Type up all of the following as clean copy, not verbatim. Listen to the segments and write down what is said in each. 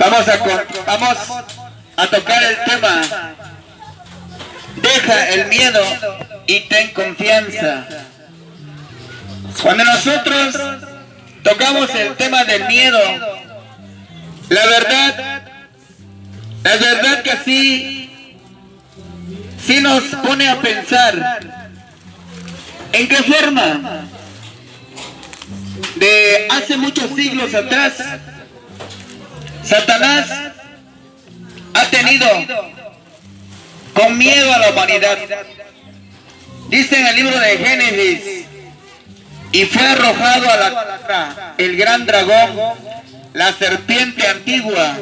Vamos a tocar el tema. Deja el miedo y ten confianza. Cuando nosotros tocamos el tema del miedo, la verdad que sí nos pone a pensar en qué forma de hace muchos siglos atrás Satanás ha tenido con miedo a la humanidad. Dice en el libro de Génesis: y fue arrojado a la tierra el gran dragón, la serpiente antigua,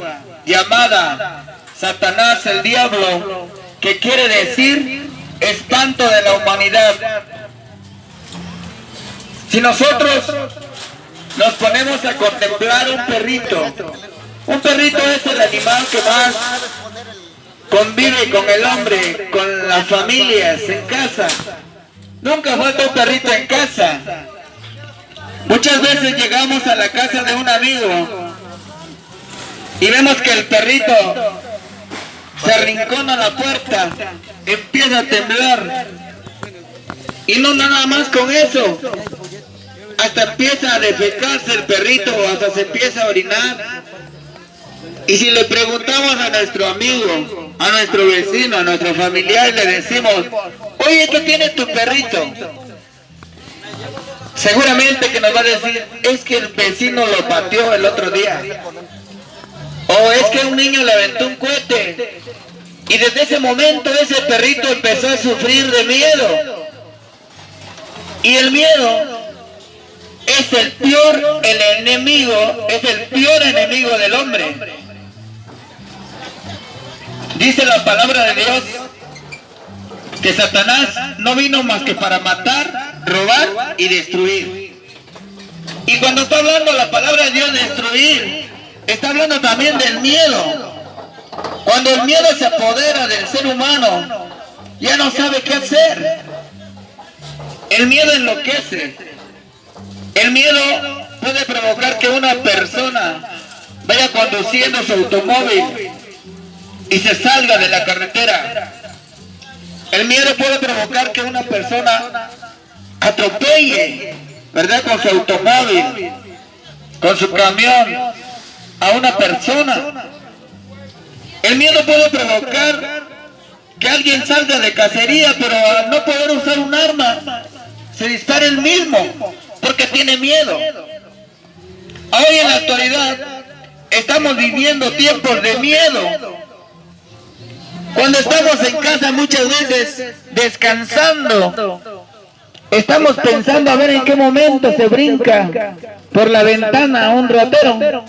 llamada Satanás el diablo, que quiere decir espanto de la humanidad. Si nosotros nos ponemos a contemplar un perrito es el animal que más convive con el hombre, con las familias, en casa. Nunca falta un perrito en casa. Muchas veces llegamos a la casa de un amigo y vemos que el perrito se arrincona a la puerta, empieza a temblar. Y no nada más con eso, hasta empieza a defecarse el perrito, hasta se empieza a orinar. Y si le preguntamos a nuestro amigo, a nuestro vecino, a nuestro familiar, y le decimos: oye, ¿qué tiene tu perrito? Seguramente que nos va a decir: es que el vecino lo pateó el otro día. O es que un niño le aventó un cohete. Y desde ese momento ese perrito empezó a sufrir de miedo. Y el miedo es el peor enemigo del hombre. Dice la palabra de Dios que Satanás no vino más que para matar, robar y destruir. Y cuando está hablando la palabra de Dios de destruir, está hablando también del miedo. Cuando el miedo se apodera del ser humano, ya no sabe qué hacer. El miedo enloquece. El miedo puede provocar que una persona vaya conduciendo su automóvil y se salga de la carretera. El miedo puede provocar que una persona atropelle, ¿verdad?, con su automóvil, con su camión, a una persona. El miedo puede provocar que alguien salga de cacería, pero al no poder usar un arma, se dispara él mismo, porque tiene miedo. Hoy en la actualidad estamos viviendo tiempos de miedo. Cuando estamos en casa muchas veces descansando, estamos pensando a ver en qué momento se brinca por la ventana un ratero.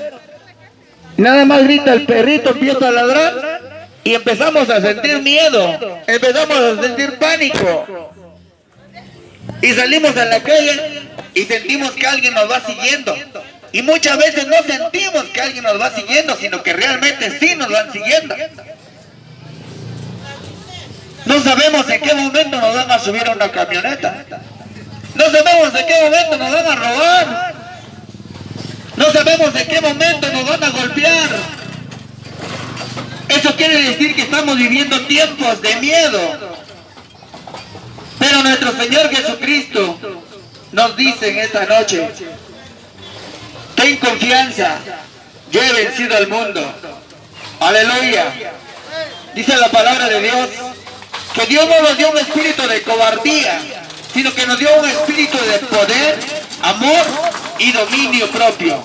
Nada más grita el perrito, empieza a ladrar y empezamos a sentir miedo, empezamos a sentir pánico. Y salimos a la calle y sentimos que alguien nos va siguiendo. Y muchas veces no sentimos que alguien nos va siguiendo, sino que realmente sí nos van siguiendo. No sabemos en qué momento nos van a subir a una camioneta. No sabemos en qué momento nos van a robar. No sabemos en qué momento nos van a golpear. Eso quiere decir que estamos viviendo tiempos de miedo. Pero nuestro Señor Jesucristo nos dice en esta noche: ten confianza, yo he vencido al mundo. Aleluya. Dice la palabra de Dios que Dios no nos dio un espíritu de cobardía, sino que nos dio un espíritu de poder, amor y dominio propio.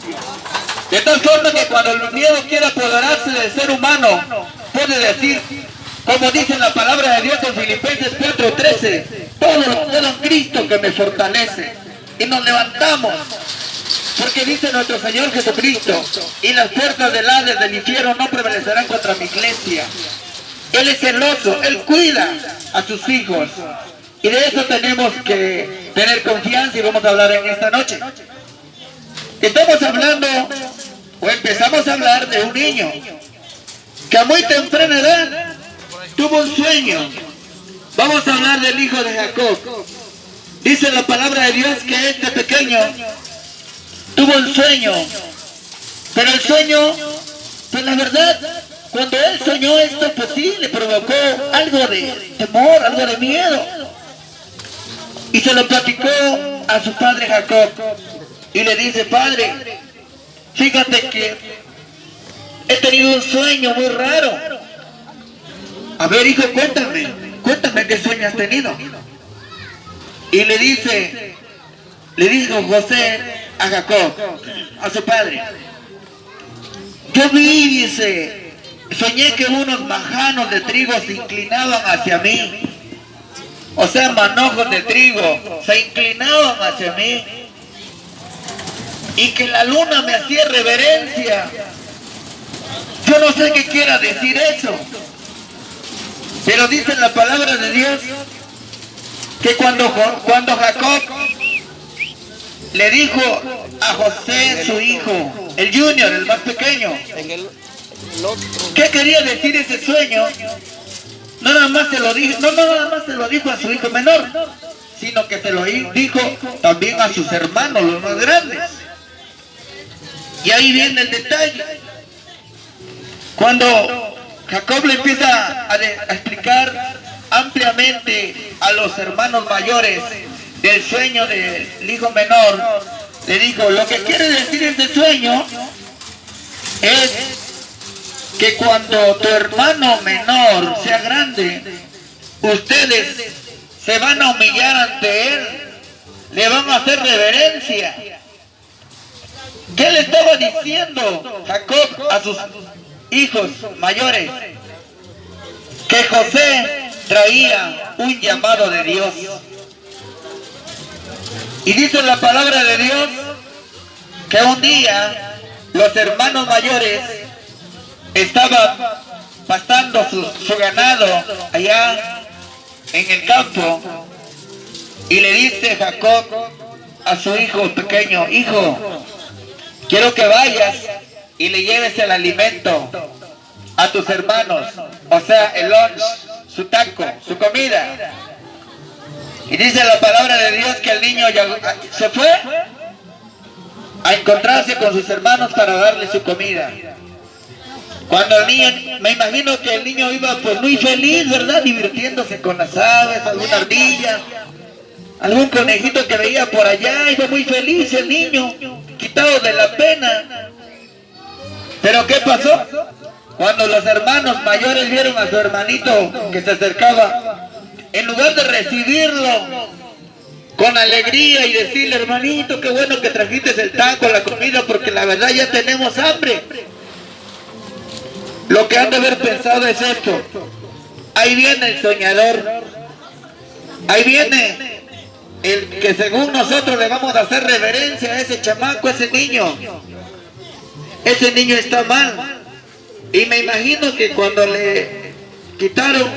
De tal forma que cuando el miedo quiera apoderarse del ser humano, puede decir, como dice la palabra de Dios en Filipenses 4:13, todo lo puedo en Cristo que me fortalece. Y nos levantamos, porque dice nuestro Señor Jesucristo: y las puertas del Hades, del infierno, no prevalecerán contra mi iglesia. Él es celoso, Él cuida a sus hijos. Y de eso tenemos que tener confianza, y vamos a hablar en esta noche. Estamos hablando, o empezamos a hablar de un niño que a muy temprana edad tuvo un sueño. Vamos a hablar del hijo de Jacob. Dice la palabra de Dios que este pequeño tuvo un sueño, pero la verdad, cuando él soñó esto, pues sí, le provocó algo de temor, algo de miedo. Y se lo platicó a su padre Jacob. Y le dice, padre, fíjate que he tenido un sueño muy raro. A ver, hijo, cuéntame qué sueño has tenido. Y le dijo José a Jacob, a su padre, yo vi, dice, soñé que unos majanos de trigo se inclinaban hacia mí. O sea, manojos de trigo se inclinaban hacia mí. Y que la luna me hacía reverencia. Yo no sé qué quiera decir eso. Pero dice la palabra de Dios que cuando Jacob le dijo a José, su hijo, el junior, el más pequeño, ¿qué quería decir ese sueño? No nada más se lo dijo a su hijo menor, sino que se lo dijo también a sus hermanos, los más grandes. Y ahí viene el detalle. Cuando Jacob le empieza a explicar ampliamente a los hermanos mayores del sueño del hijo menor, le dijo, lo que quiere decir este sueño es que cuando tu hermano menor sea grande, ustedes se van a humillar ante él, le van a hacer reverencia. ¿Qué le estaba diciendo Jacob a sus hijos mayores? Que José traía un llamado de Dios. Y dice la palabra de Dios que un día los hermanos mayores estaban pastando su ganado allá en el campo, y le dice Jacob a su hijo pequeño, hijo, quiero que vayas y le lleves el alimento a tus hermanos, o sea, el lunch, su taco, su comida. Y dice la palabra de Dios que el niño ya se fue a encontrarse con sus hermanos para darle su comida. Cuando el niño, me imagino que el niño iba pues muy feliz, ¿verdad? Divirtiéndose con las aves, alguna ardilla, algún conejito que veía por allá, iba muy feliz el niño, quitado de la pena. Pero ¿qué pasó? Cuando los hermanos mayores vieron a su hermanito que se acercaba, en lugar de recibirlo con alegría y decirle, hermanito, qué bueno que trajiste el taco, la comida, porque la verdad ya tenemos hambre, lo que han de haber pensado es esto: ahí viene el soñador, ahí viene el que según nosotros le vamos a hacer reverencia a ese chamaco, a ese niño está mal. Y me imagino que cuando le quitaron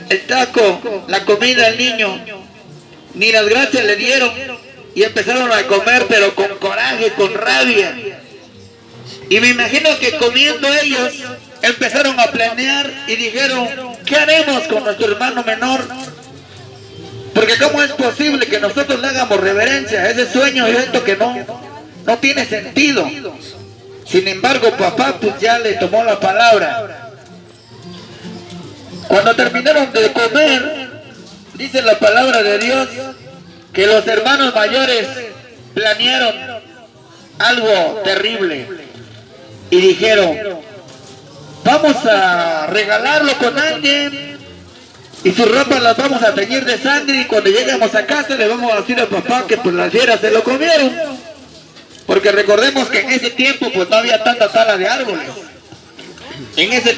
el taco, la comida al niño, ni las gracias le dieron, y empezaron a comer, pero con coraje, con rabia. Y me imagino que comiendo ellos empezaron a planear y dijeron, ¿qué haremos con nuestro hermano menor? Porque ¿cómo es posible que nosotros le hagamos reverencia a ese sueño y esto que no tiene sentido? Sin embargo, papá pues ya le tomó la palabra. Cuando terminaron de comer, dice la palabra de Dios que los hermanos mayores planearon algo terrible y dijeron, vamos a regalarlo con alguien y sus ropas las vamos a teñir de sangre, y cuando lleguemos a casa le vamos a decir a papá que pues las fieras se lo comieron. Porque recordemos que en ese tiempo pues no había tanta tala de árboles. En ese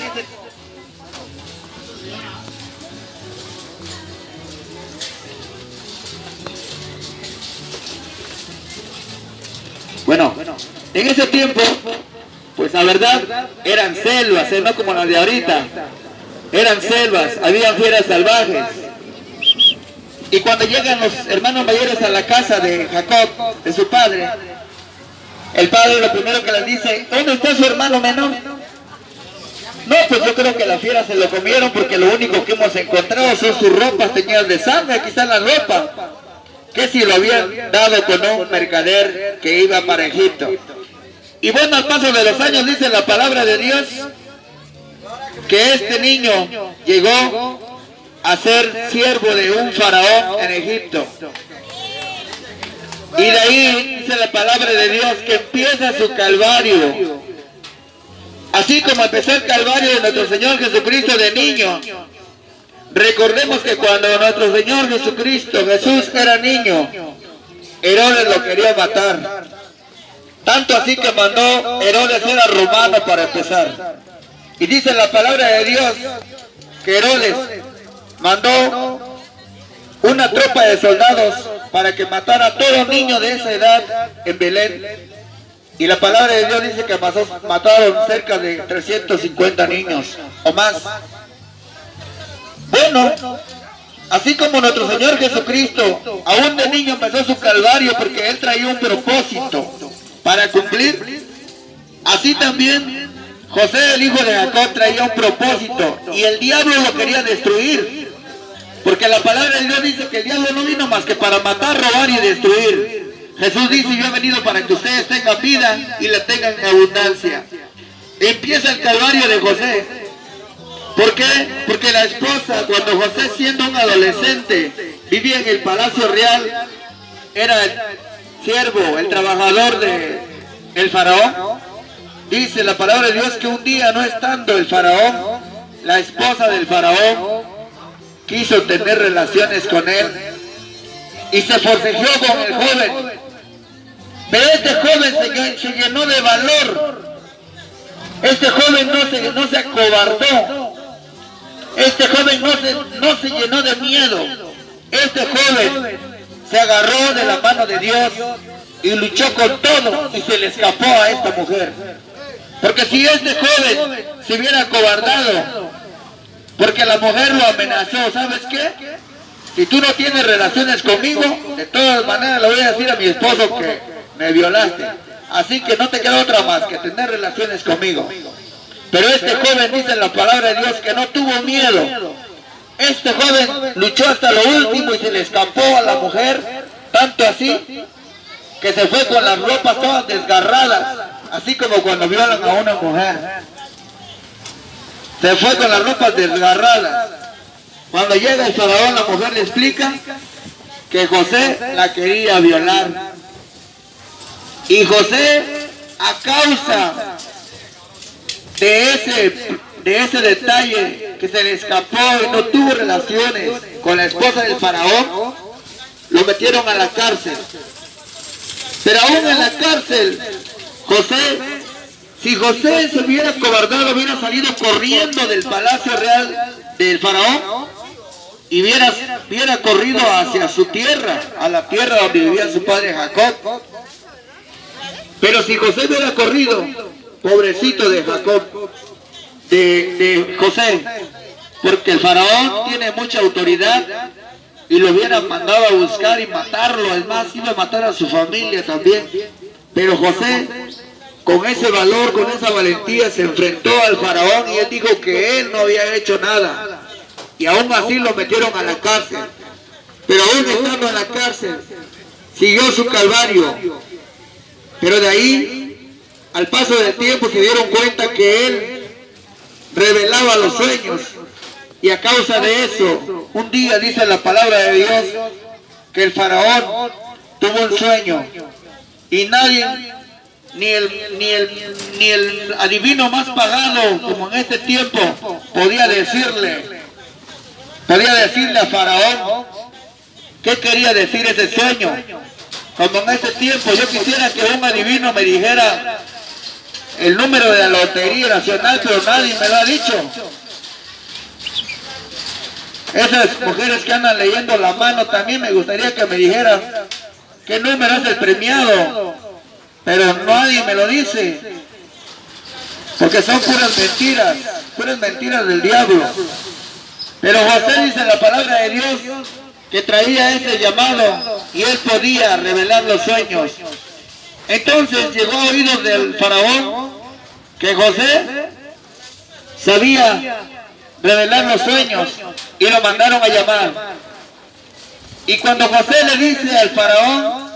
tiempo, pues la verdad, eran selvas, no como las de ahorita. Eran selvas, había fieras salvajes. Y cuando llegan los hermanos mayores a la casa de Jacob, de su padre, el padre lo primero que les dice, ¿dónde está su hermano menor? No, pues yo creo que la fiera se lo comieron, porque lo único que hemos encontrado son sus ropas teñidas de sangre. Aquí están las ropas. Que si lo habían dado con un mercader que iba para Egipto. Y bueno, al paso de los años dice la palabra de Dios que este niño llegó a ser siervo de un faraón en Egipto. Y de ahí dice la palabra de Dios que empieza su calvario. Así como empezó el calvario de nuestro Señor Jesucristo de niño. Recordemos que cuando nuestro Señor Jesucristo, Jesús, era niño, Herodes lo quería matar. Tanto así que mandó Herodes era romano para empezar. Y dice la palabra de Dios que Herodes mandó una tropa de soldados para que matara a todo niño de esa edad en Belén. Y la palabra de Dios dice que mataron cerca de 350 niños o más. Bueno, así como nuestro Señor Jesucristo, aún de niño empezó su calvario porque Él traía un propósito para cumplir. Así también José, el hijo de Jacob, traía un propósito y el diablo lo quería destruir. Porque la palabra de Dios dice que el diablo no vino más que para matar, robar y destruir. Jesús dice, yo he venido para que ustedes tengan vida y la tengan en abundancia. Empieza el calvario de José. ¿Por qué? Porque la esposa, cuando José siendo un adolescente, vivía en el palacio real, era el siervo, el trabajador del faraón. Dice la palabra de Dios que un día, no estando el faraón, la esposa del faraón quiso tener relaciones con él y se forcejeó con el joven. Pero este joven se llenó de valor. Este joven no se acobardó. Este joven no se llenó de miedo. Este joven se agarró de la mano de Dios y luchó con todo y se le escapó a esta mujer. Porque si este joven se hubiera acobardado, porque la mujer lo amenazó, ¿sabes qué? Si tú no tienes relaciones conmigo, de todas maneras le voy a decir a mi esposo que me violaste. Así que no te queda otra más que tener relaciones conmigo. Pero este joven dice en la palabra de Dios que no tuvo miedo. Este joven luchó hasta lo último y se le escapó a la mujer, tanto así que se fue con las ropas todas desgarradas, así como cuando violan a una mujer. Se fue con las ropas desgarradas. Cuando llega el faraón, la mujer le explica que José la quería violar. Y José, a causa de ese detalle que se le escapó y no tuvo relaciones con la esposa del faraón, lo metieron a la cárcel. Pero aún en la cárcel, si José se hubiera acobardado, hubiera salido corriendo del palacio real del faraón y hubiera corrido hacia su tierra, a la tierra donde vivía su padre Jacob. Pero si José hubiera corrido, pobrecito de Jacob, de José, porque el faraón tiene mucha autoridad y lo hubiera mandado a buscar y matarlo, además iba a matar a su familia también. Pero José, con ese valor, con esa valentía, se enfrentó al faraón y él dijo que él no había hecho nada. Y aún así lo metieron a la cárcel. Pero aún estando en la cárcel, siguió su calvario. Pero de ahí, al paso del tiempo, se dieron cuenta que él revelaba los sueños. Y a causa de eso, un día dice la palabra de Dios que el faraón tuvo un sueño. Y nadie, ni el adivino más pagano, como en este tiempo, podía decirle a Faraón qué quería decir ese sueño. Como en ese tiempo yo quisiera que un adivino me dijera el número de la Lotería Nacional, pero nadie me lo ha dicho. Esas mujeres que andan leyendo la mano también me gustaría que me dijeran qué número es el premiado, pero nadie me lo dice, porque son puras mentiras del diablo. Pero José dice en la palabra de Dios que traía ese llamado y él podía revelar los sueños. Entonces llegó a oídos del faraón que José sabía revelar los sueños y lo mandaron a llamar. Y cuando José le dice al faraón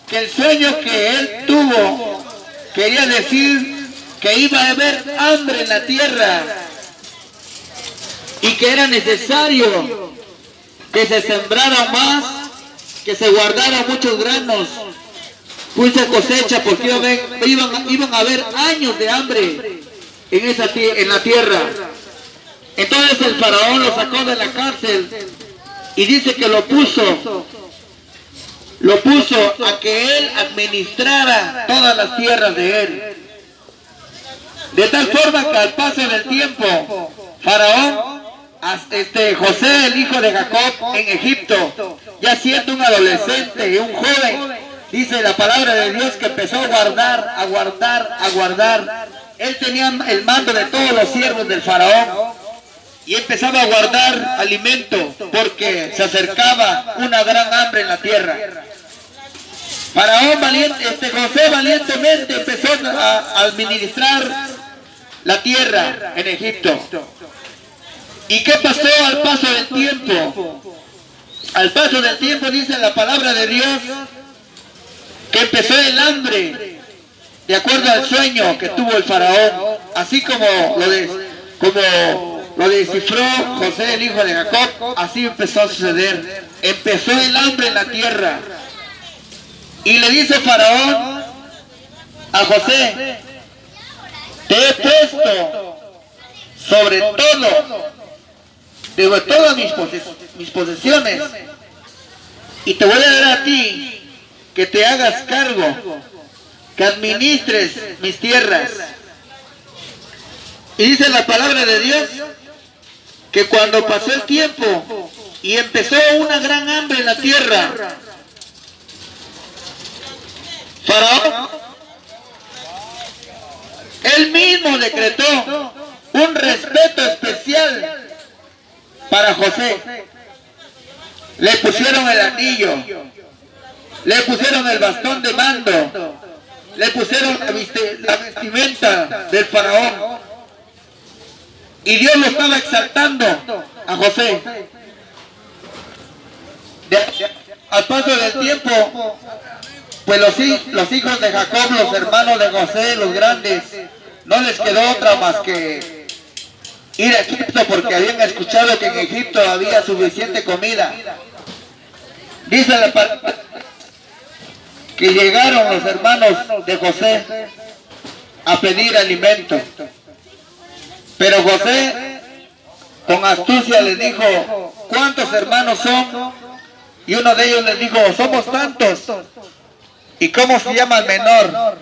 que el sueño que él tuvo quería decir que iba a haber hambre en la tierra y que era necesario que se sembrara más, que se guardaran muchos granos, mucha cosecha, porque iban a haber años de hambre en la tierra. Entonces el faraón lo sacó de la cárcel y dice que lo puso a que él administrara todas las tierras de él. De tal forma que al paso del tiempo, Faraón, José, el hijo de Jacob, en Egipto, ya siendo un adolescente y un joven, dice la palabra de Dios que empezó a guardar. Él tenía el mando de todos los siervos del Faraón y empezaba a guardar alimento porque se acercaba una gran hambre en la tierra. Faraón José valientemente empezó a administrar la tierra en Egipto. ¿Y qué pasó al paso del tiempo? Al paso del tiempo dice la palabra de Dios que empezó el hambre de acuerdo al sueño que tuvo el faraón, así como lo descifró José, el hijo de Jacob. Así empezó a suceder. Empezó el hambre en la tierra. Y le dice Faraón a José: te he puesto sobre todas mis posesiones, y te voy a dar a ti que te hagas cargo, que administres mis tierras. Y dice la palabra de Dios que cuando pasó el tiempo y empezó una gran hambre en la tierra, Faraón, él mismo decretó un respeto especial para José. Le pusieron el anillo, le pusieron el bastón de mando, le pusieron la vestimenta del faraón. Y Dios lo estaba exaltando a José. Al paso del tiempo, pues los hijos de Jacob, los hermanos de José, los grandes, no les quedó otra más que ir a Egipto, porque habían escuchado que en Egipto había suficiente comida. Dice la palabra que llegaron los hermanos de José a pedir alimento. Pero José con astucia les dijo: ¿cuántos hermanos son? Y uno de ellos les dijo: somos tantos. ¿Y cómo se llama el menor?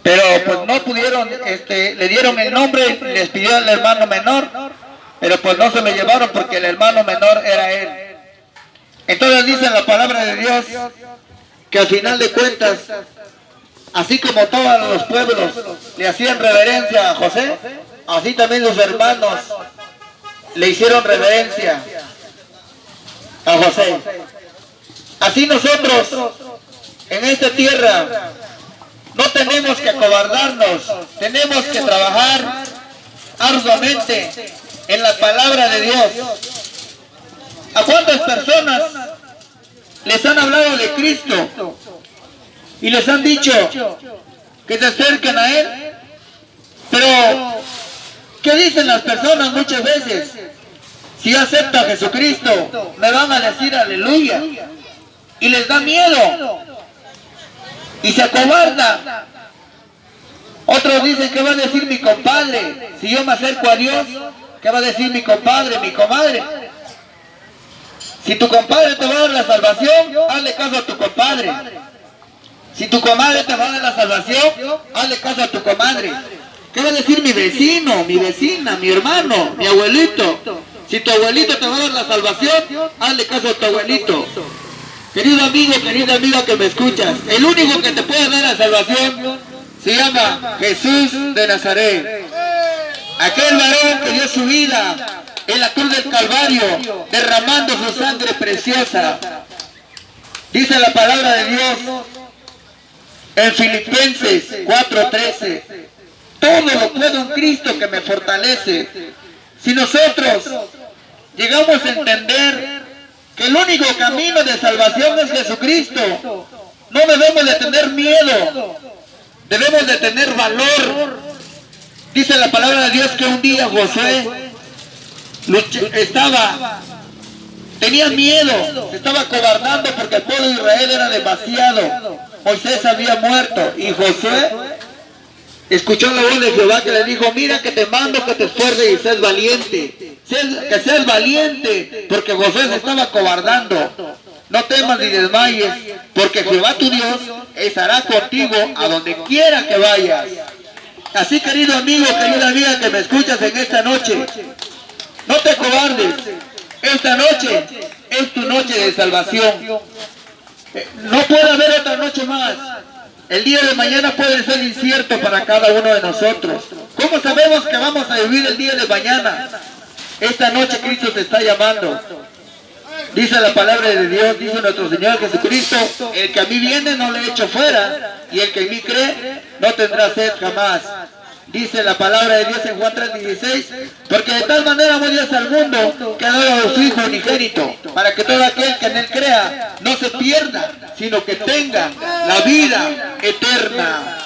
Pero pues no pudieron, le dieron el nombre, les pidió al hermano menor, pero pues no se lo llevaron porque el hermano menor era él. Entonces dice la palabra de Dios que al final de cuentas, así como todos los pueblos le hacían reverencia a José, así también los hermanos le hicieron reverencia a José. Así nosotros en esta tierra no tenemos que acobardarnos, tenemos que trabajar arduamente en la palabra de Dios. ¿A cuántas personas les han hablado de Cristo y les han dicho que se acerquen a Él? Pero ¿qué dicen las personas muchas veces? Si yo acepto a Jesucristo, me van a decir aleluya, y les da miedo y se acobarda. Otros dicen: ¿qué va a decir mi compadre? Si yo me acerco a Dios, ¿qué va a decir mi compadre, mi comadre? Si tu compadre te va a dar la salvación, hazle caso a tu compadre. Si tu comadre te va a dar la salvación, hazle caso a tu comadre. ¿Qué va a decir mi vecino, mi vecina, mi hermano, mi abuelito? Si tu abuelito te va a dar la salvación, hazle caso a tu abuelito. Querido amigo, querida amiga que me escuchas, el único que te puede dar la salvación se llama Jesús de Nazaret. Aquel varón que dio su vida en la cruz del Calvario, derramando su sangre preciosa. Dice la palabra de Dios en Filipenses 4:13: todo lo puedo en Cristo que me fortalece. Si nosotros llegamos a entender que el único camino de salvación es Jesucristo, No debemos de tener miedo, debemos de tener valor. Dice la palabra de Dios que un día Josué tenía miedo, se estaba cobardando porque el pueblo de Israel era demasiado. Moisés había muerto y Josué escuchó la voz de Jehová que le dijo: mira que te mando que te esfuerces y seas valiente, que seas valiente, porque Josué se estaba cobardando. No temas ni desmayes, porque Jehová tu Dios estará contigo a donde quiera que vayas. Así, querido amigo, querida amiga que me escuchas en esta noche, no te cobardes. Esta noche es tu noche de salvación. No puede haber otra noche más. El día de mañana puede ser incierto para cada uno de nosotros. ¿Cómo sabemos que vamos a vivir el día de mañana? Esta noche Cristo te está llamando. Dice la palabra de Dios, dice nuestro Señor Jesucristo: el que a mí viene no le echo fuera, y el que en mí cree no tendrá sed jamás. Dice la palabra de Dios en Juan 3:16: porque de tal manera amó Dios al mundo que ha dado a su Hijo unigénito, para que todo aquel que en él crea no se pierda, sino que tenga la vida eterna.